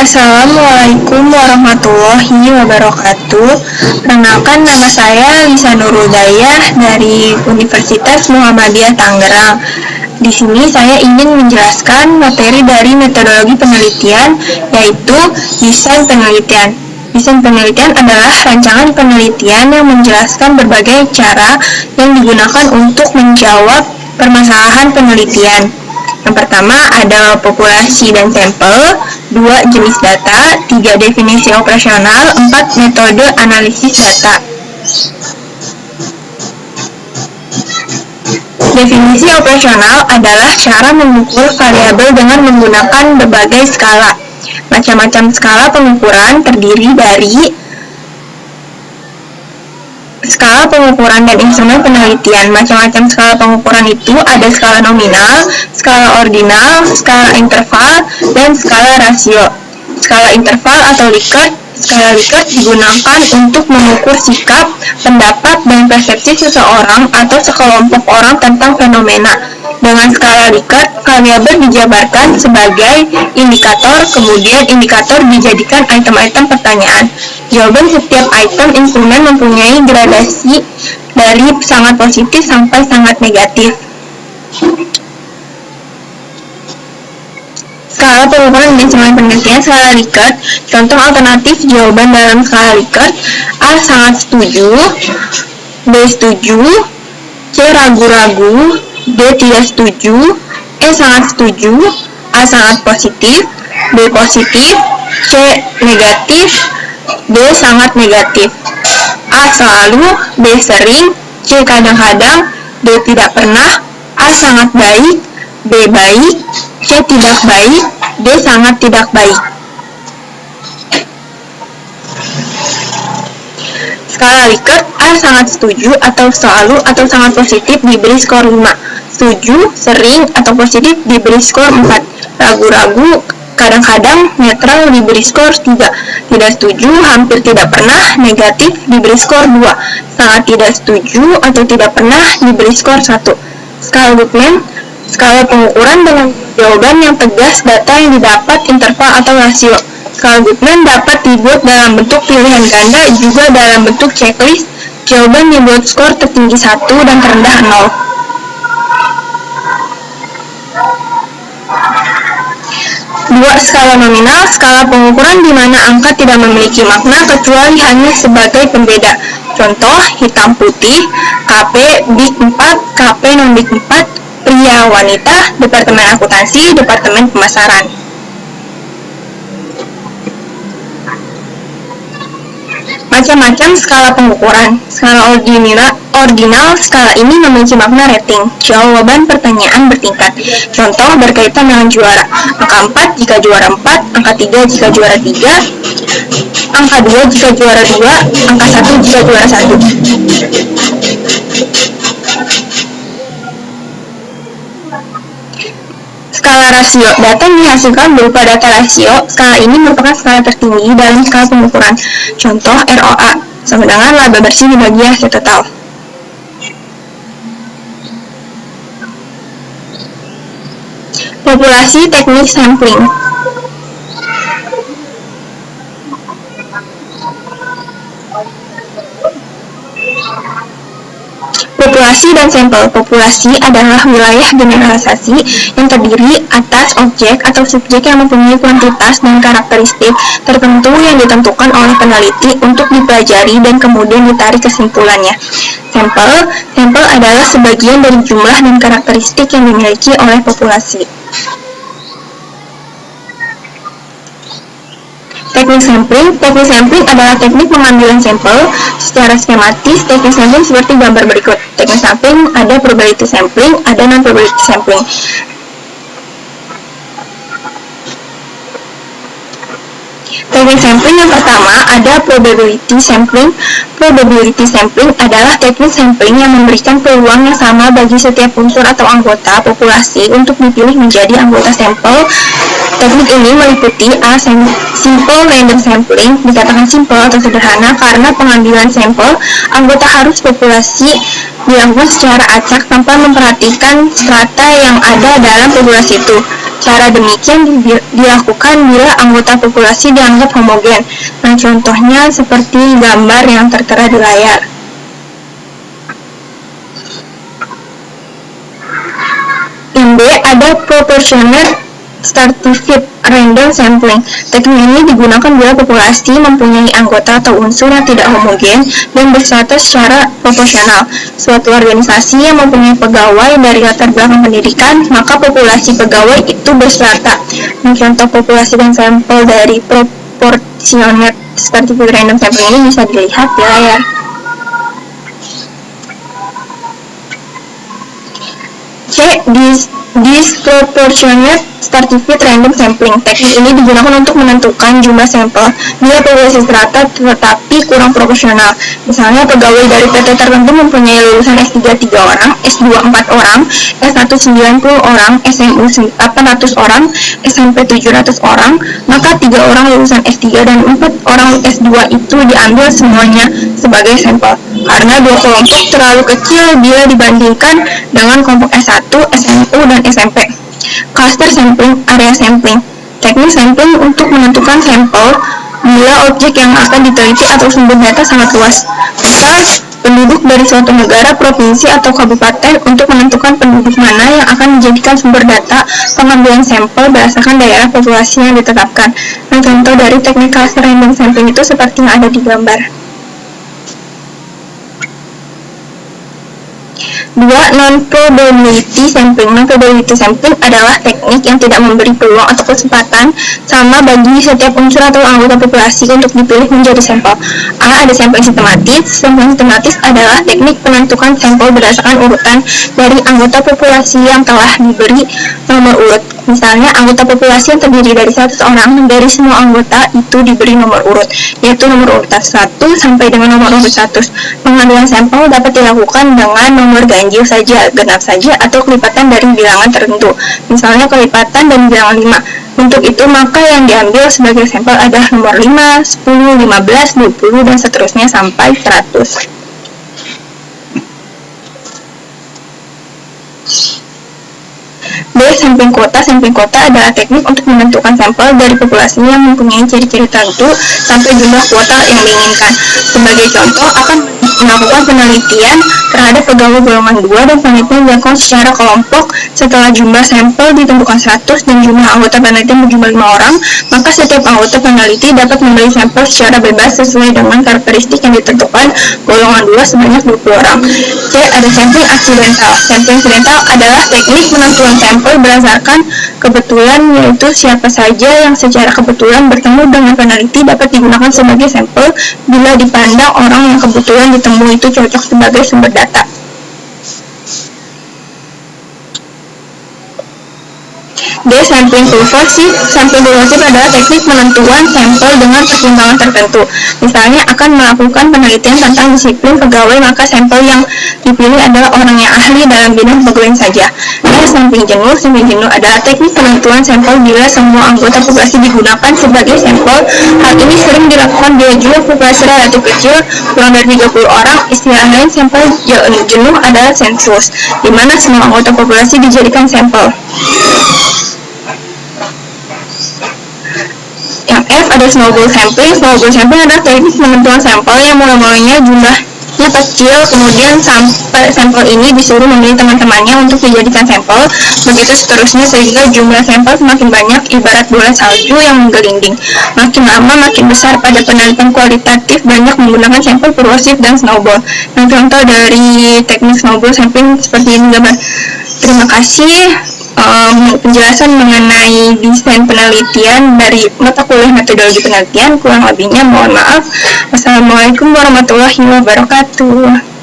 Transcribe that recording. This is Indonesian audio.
Assalamualaikum warahmatullahi wabarakatuh. Perkenalkan, nama saya Lisa Nurudayah dari Universitas Muhammadiyah Tangerang. Di sini saya ingin menjelaskan materi dari metodologi penelitian, yaitu desain penelitian. Desain penelitian adalah rancangan penelitian yang menjelaskan berbagai cara yang digunakan untuk menjawab permasalahan penelitian. Yang pertama ada populasi dan sampel, 2 jenis data, 3 definisi operasional, 4 metode analisis data. Definisi operasional adalah cara mengukur variabel dengan menggunakan berbagai skala. Macam-macam skala pengukuran terdiri dari skala pengukuran dan instrumen penelitian. Macam-macam skala pengukuran itu ada skala nominal, skala ordinal, skala interval, dan skala rasio. Skala interval atau Likert, skala Likert digunakan untuk mengukur sikap, pendapat, dan persepsi seseorang atau sekelompok orang tentang fenomena. Dengan skala Likert, variabel dijabarkan sebagai indikator, kemudian indikator dijadikan item-item pertanyaan. Jawaban setiap item instrumen mempunyai gradasi dari sangat positif sampai sangat negatif. Skala pengukuran dan instrumen penelitian skala Likert. Contoh alternatif jawaban dalam skala Likert: A sangat setuju, B setuju, C ragu-ragu, D tidak setuju, E sangat setuju, A sangat positif, B positif, C negatif, D sangat negatif. A selalu, B sering, C kadang-kadang, D tidak pernah, A sangat baik, B baik, C tidak baik, D sangat tidak baik. Skala Likert, A sangat setuju atau selalu atau sangat positif diberi skor 5. Setuju, sering, atau positif diberi skor 4. Ragu-ragu, kadang-kadang, netral diberi skor 3. Tidak setuju, hampir tidak pernah, negatif diberi skor 2. Sangat tidak setuju atau tidak pernah diberi skor 1. Skala Goodman, skala pengukuran dengan jawaban yang tegas data yang didapat, interval atau rasio. Skala Goodman dapat dibuat dalam bentuk pilihan ganda, juga dalam bentuk checklist. Jawaban dibuat skor tertinggi 1 dan terendah 0. Skala nominal, skala pengukuran di mana angka tidak memiliki makna kecuali hanya sebagai pembeda. Contoh, hitam putih, KP Big 4, KP non Big 4, pria wanita, departemen akuntansi, departemen pemasaran. Macam-macam skala pengukuran. Skala ordinal, skala ini memiliki makna rating. Jawaban pertanyaan bertingkat. Contoh berkaitan dengan juara. Angka 4 jika juara 4, angka 3 jika juara 3, angka 2 jika juara 2, angka 1 jika juara 1. Skala rasio, data yang dihasilkan berupa data rasio. Skala ini merupakan skala tertinggi dalam skala pengukuran. Contoh ROA, sama dengan laba bersih dibagi hasil total. Populasi teknik sampling. Populasi dan sampel. Populasi adalah wilayah generalisasi yang terdiri atas objek atau subjek yang mempunyai kuantitas dan karakteristik tertentu yang ditentukan oleh peneliti untuk dipelajari dan kemudian ditarik kesimpulannya. Sampel adalah sebagian dari jumlah dan karakteristik yang dimiliki oleh populasi. Teknik sampling. Teknik sampling adalah teknik pengambilan sampel secara skematis. Teknik sampling seperti gambar berikut. Teknik sampling ada probability sampling, ada non-probability sampling. Teknik sampling yang pertama ada probability sampling. Probability sampling adalah teknik sampling yang memberikan peluang yang sama bagi setiap unsur atau anggota populasi untuk dipilih menjadi anggota sampel. Teknik ini meliputi A. Simple random sampling. Dikatakan simple atau sederhana karena pengambilan sampel anggota harus populasi dilakukan secara acak tanpa memperhatikan strata yang ada dalam populasi itu. Cara demikian dilakukan bila anggota populasi dianggap homogen. Nah, contohnya seperti gambar yang tertera di layar. Yang B, ada proportionate stratified random sampling. Teknik ini digunakan bila populasi mempunyai anggota atau unsur yang tidak homogen dan berserata secara proporsional. Suatu organisasi yang mempunyai pegawai dari latar belakang pendidikan, maka populasi pegawai itu berserata. Contoh populasi dan sampel dari proportionate stratified random sampling ini bisa dilihat di layar. C. Disproportionate stratified random sampling. Teknik ini digunakan untuk menentukan jumlah sampel bila populasi serata tetapi kurang proporsional. Misalnya pegawai dari PT tertentu mempunyai lulusan S3 3 orang, S2 4 orang, S1 90 orang, SMU 800 orang, SMP 700 orang, maka 3 orang lulusan S3 dan 4 orang S2 itu diambil semuanya sebagai sampel. Karena dua kelompok terlalu kecil bila dibandingkan dengan kelompok S1, SMU, dan SMP. Cluster sampling, area sampling. Teknik sampling untuk menentukan sampel bila objek yang akan diteliti atau sumber data sangat luas. Maka penduduk dari suatu negara, provinsi, atau kabupaten untuk menentukan penduduk mana yang akan dijadikan sumber data pengambilan sampel berdasarkan daerah populasi yang ditetapkan. Nah, contoh dari teknik cluster random sampling itu seperti yang ada di gambar. 2. Non-probability sampling. Non-probability sampling adalah teknik yang tidak memberi peluang atau kesempatan sama bagi setiap unsur atau anggota populasi untuk dipilih menjadi sampel. A. Ada sampling sistematis. Sampling sistematis adalah teknik penentukan sampel berdasarkan urutan dari anggota populasi yang telah diberi nomor urut. Misalnya, anggota populasi yang terdiri dari 100 orang, dari semua anggota itu diberi nomor urut, yaitu nomor urutan 1 sampai dengan nomor urut 100. Pengambilan sampel dapat dilakukan dengan nomor ganjil saja, genap saja, atau kelipatan dari bilangan tertentu. Misalnya, kelipatan dan bilangan 5. Untuk itu, maka yang diambil sebagai sampel adalah nomor 5, 10, 15, 20, dan seterusnya sampai 100. B. Sampling kuota. Sampling kuota adalah teknik untuk menentukan sampel dari populasi yang mempunyai ciri-ciri tertentu sampai jumlah kuota yang diinginkan. Sebagai contoh, akan melakukan penelitian terhadap pegawai golongan 2 dan penelitian dilakukan secara kelompok. Setelah jumlah sampel ditentukan 100 dan jumlah anggota penelitian berjumlah 5 orang, maka setiap anggota peneliti dapat memberi sampel secara bebas sesuai dengan karakteristik yang ditentukan golongan 2 sebanyak 20 orang. C. Ada sampling aksidental. Sampling aksidental adalah teknik penentuan sampel berdasarkan kebetulan, yaitu siapa saja yang secara kebetulan bertemu dengan peneliti dapat digunakan sebagai sampel bila dipandang orang yang kebetulan ditemui itu cocok sebagai sumber data. D. Sampling purposive. Sampling purposive adalah teknik penentuan sampel dengan pertimbangan tertentu. Misalnya, akan melakukan penelitian tentang disiplin pegawai, maka sampel yang dipilih adalah orang yang ahli dalam bidang pegawai saja. D. Sampling jenuh. Sampling jenuh adalah teknik penentuan sampel bila semua anggota populasi digunakan sebagai sampel. Hal ini sering dilakukan bila jumlah populasi relatif kecil, kurang dari 30 orang. Istilah lain sampel jenuh adalah sensus, di mana semua anggota populasi dijadikan sampel. Yang F, ada snowball sampling. Snowball sampling adalah teknik penentuan sampel yang mulanya jumlahnya kecil, kemudian sampel ini disuruh memilih teman-temannya untuk dijadikan sampel, begitu seterusnya sehingga jumlah sampel semakin banyak, ibarat bola salju yang menggelinding. Makin lama makin besar. Pada penelitian kualitatif banyak menggunakan sampel purposive dan snowball. Nah, contoh dari teknik snowball sampling seperti ini gambar. Terima kasih. Penjelasan mengenai desain penelitian dari mata kuliah metodologi penelitian. Kurang lebihnya mohon maaf. Wassalamualaikum warahmatullahi wabarakatuh.